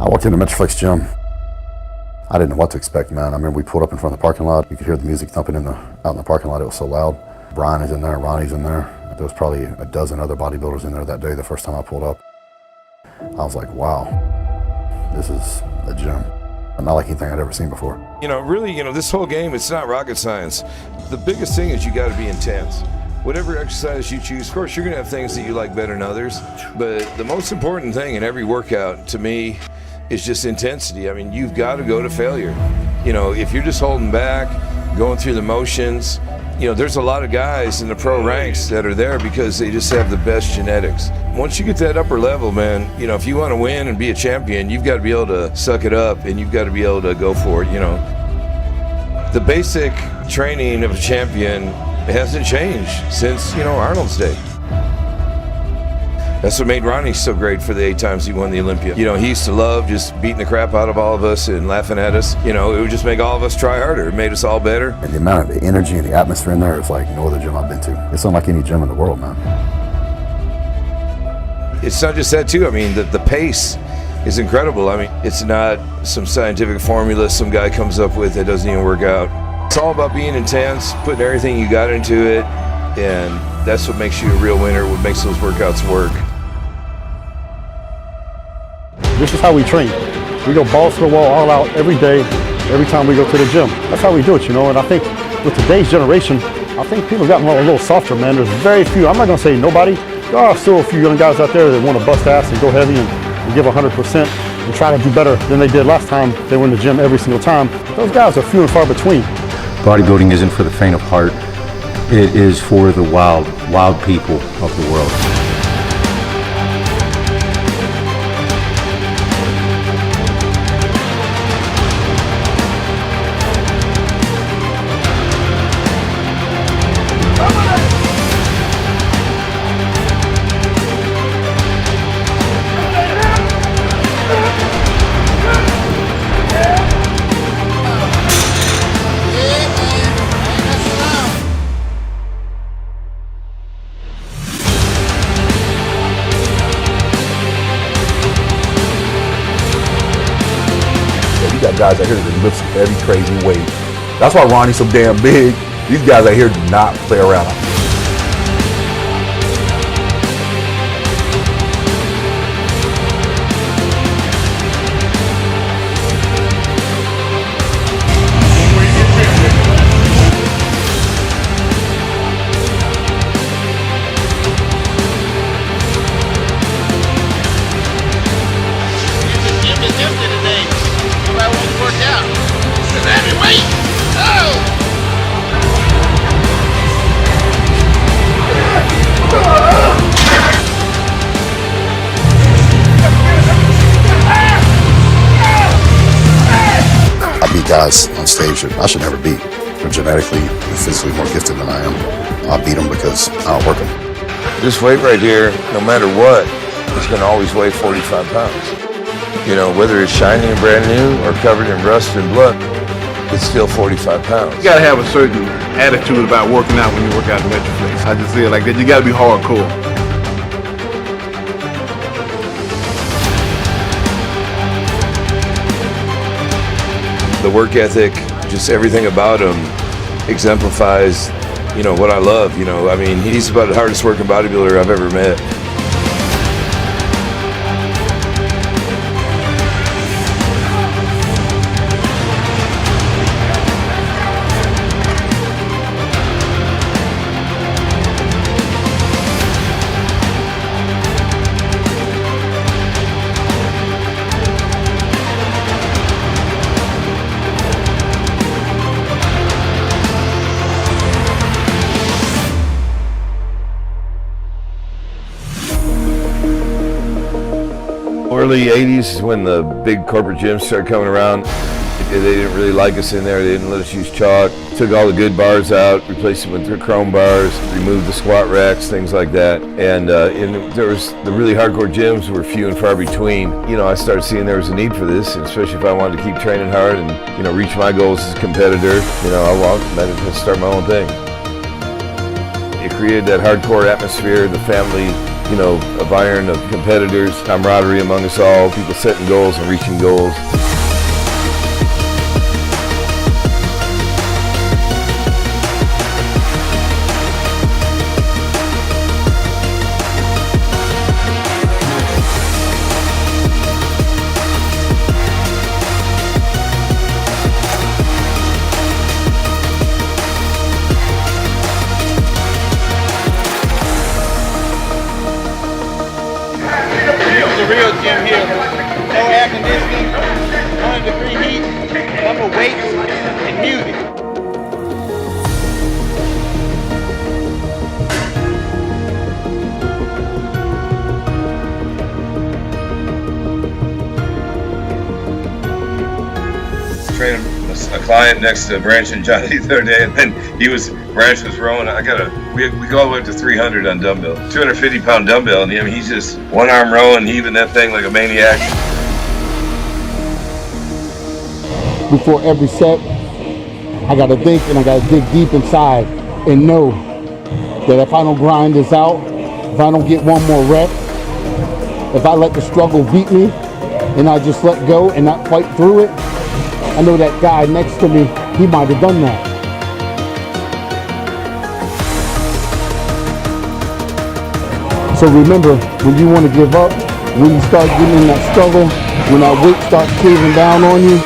I walked into Metroflex gym. I didn't know what to expect, man. I remember we pulled up in front of the parking lot. You could hear the music thumping out in the parking lot. It was so loud. Brian is in there, Ronnie's in there. There was probably a dozen other bodybuilders in there that day the first time I pulled up. I was like, wow, this is a gym. Not like anything I'd ever seen before. Really, this whole game, it's not rocket science. The biggest thing is you got to be intense. Whatever exercise you choose, of course, you're going to have things that you like better than others. But the most important thing in every workout, to me, is just intensity. I mean, you've got to go to failure. If you're just holding back, going through the motions, there's a lot of guys in the pro ranks that are there because they just have the best genetics. Once you get that upper level, man, if you want to win and be a champion, you've got to be able to suck it up and you've got to be able to go for it, The basic training of a champion hasn't changed since, Arnold's day. That's what made Ronnie so great for the 8 times he won the Olympia. He used to love just beating the crap out of all of us and laughing at us. It would just make all of us try harder. It made us all better. And the amount of the energy and the atmosphere in there is like no other gym I've been to. It's unlike any gym in the world, man. It's not just that, too. I mean, the pace is incredible. I mean, it's not some scientific formula some guy comes up with that doesn't even work out. It's all about being intense, putting everything you got into it, and that's what makes you a real winner, what makes those workouts work. This is how we train. We go balls to the wall all out every day, every time we go to the gym. That's how we do it, And I think with today's generation, I think people have gotten a little softer, man. There's very few, I'm not gonna say nobody, there are still a few young guys out there that want to bust ass and go heavy and give 100% and try to do better than they did last time they were in the gym every single time. Those guys are few and far between. Bodybuilding isn't for the faint of heart. It is for the wild people of the world. You got guys out here that lift some heavy, crazy weight. That's why Ronnie's so damn big. These guys out here do not play around. I beat guys on stage that I should never beat. They're genetically and physically more gifted than I am. I beat them because I outwork them. This weight right here, no matter what, is going to always weigh 45 pounds. Whether it's shiny and brand new or covered in rust and blood, it's still 45 pounds. You gotta have a certain attitude about working out when you work out in Metroflex. I just feel like that. You gotta be hardcore. The work ethic, just everything about him exemplifies, what I love. I mean, he's about the hardest working bodybuilder I've ever met. Early 80s is when the big corporate gyms started coming around. They didn't really like us in there. They didn't let us use chalk. Took all the good bars out, replaced them with chrome bars, removed the squat racks, things like that. And there was the really hardcore gyms were few and far between. I started seeing there was a need for this, and especially if I wanted to keep training hard and reach my goals as a competitor. I wanted to start my own thing. It created that hardcore atmosphere. The family of iron, of competitors, camaraderie among us all, people setting goals and reaching goals. The real gym here. No air conditioning, 100-degree heat, double weights, and music. Training a client next to Branch and Johnny the other day, and then Branch was rowing. We go all the way up to 300 on dumbbell, 250-pound dumbbell, and he's just one arm rowing, heaving that thing like a maniac. Before every set, I gotta think and I gotta dig deep inside and know that if I don't grind this out, if I don't get one more rep, if I let the struggle beat me and I just let go and not fight through it, I know that guy next to me, he might have done that. So remember, when you want to give up, when you start getting in that struggle, when that weight starts caving down on you,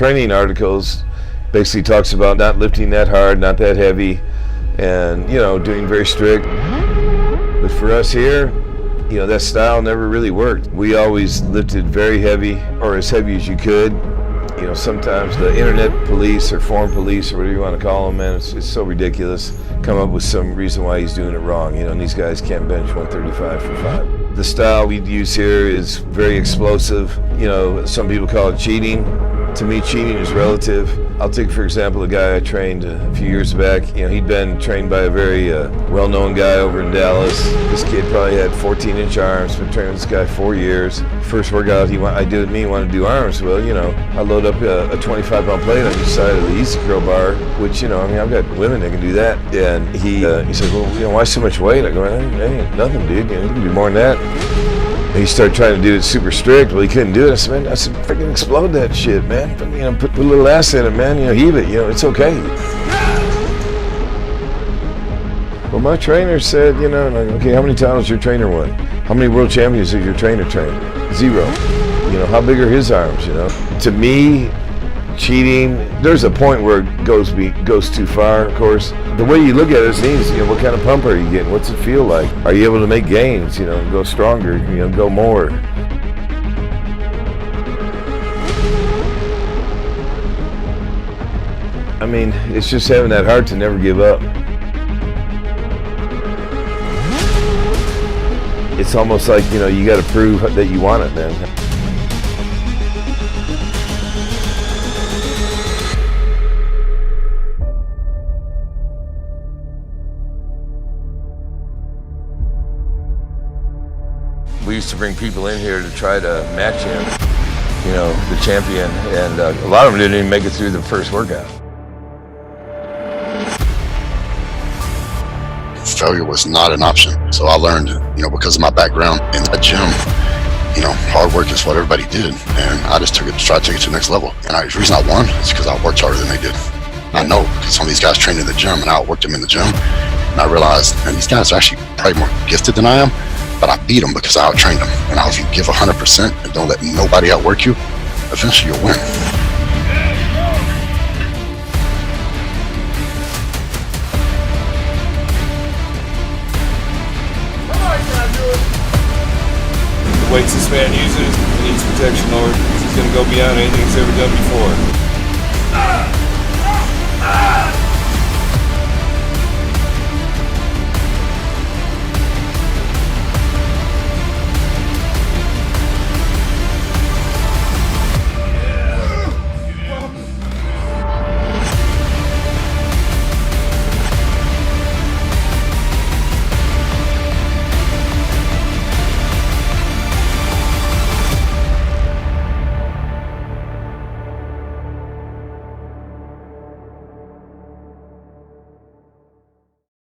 Training articles basically talks about not lifting that hard, not that heavy, and doing very strict. But for us here, that style never really worked. We always lifted very heavy, or as heavy as you could. Sometimes the internet police or foreign police or whatever you want to call them, man, it's so ridiculous. Come up with some reason why he's doing it wrong. And these guys can't bench 135 for 5. The style we use here is very explosive. Some people call it cheating. To me, cheating is relative. I'll take, for example, a guy I trained a few years back. He'd been trained by a very well-known guy over in Dallas. This kid probably had 14-inch arms. Been training with this guy 4 years. First workout I did with me, wanted to do arms. Well, I load up a 25-pound plate on each side of the Easy Curl bar, which, I've got women that can do that. And he said, well, why so much weight? I go, ain't nothing, dude. You can do more than that. He started trying to do it super strict. Well, he couldn't do it. I said, freaking explode that shit, man. Put a little ass in it, man. Heave it. It's okay. Well, my trainer said, okay, how many titles your trainer won? How many world champions has your trainer trained? 0. How big are his arms? To me, cheating, there's a point where it goes too far, of course. The way you look at it is, what kind of pump are you getting? What's it feel like? Are you able to make gains, go stronger, go more? It's just having that heart to never give up. It's almost like, you got to prove that you want it, man. We used to bring people in here to try to match him, the champion, and a lot of them didn't even make it through the first workout. Failure was not an option. So I learned, because of my background in the gym, hard work is what everybody did. And I just tried to take it to the next level. And the reason I won is because I worked harder than they did. I know, because some of these guys trained in the gym and I outworked them in the gym. And I realized, man, these guys are actually probably more gifted than I am, but I beat them because I out-trained them. And now if you give 100% and don't let nobody outwork you, eventually you'll win. The weights this man uses, he needs protection, Lord. He's going to go beyond anything he's ever done before.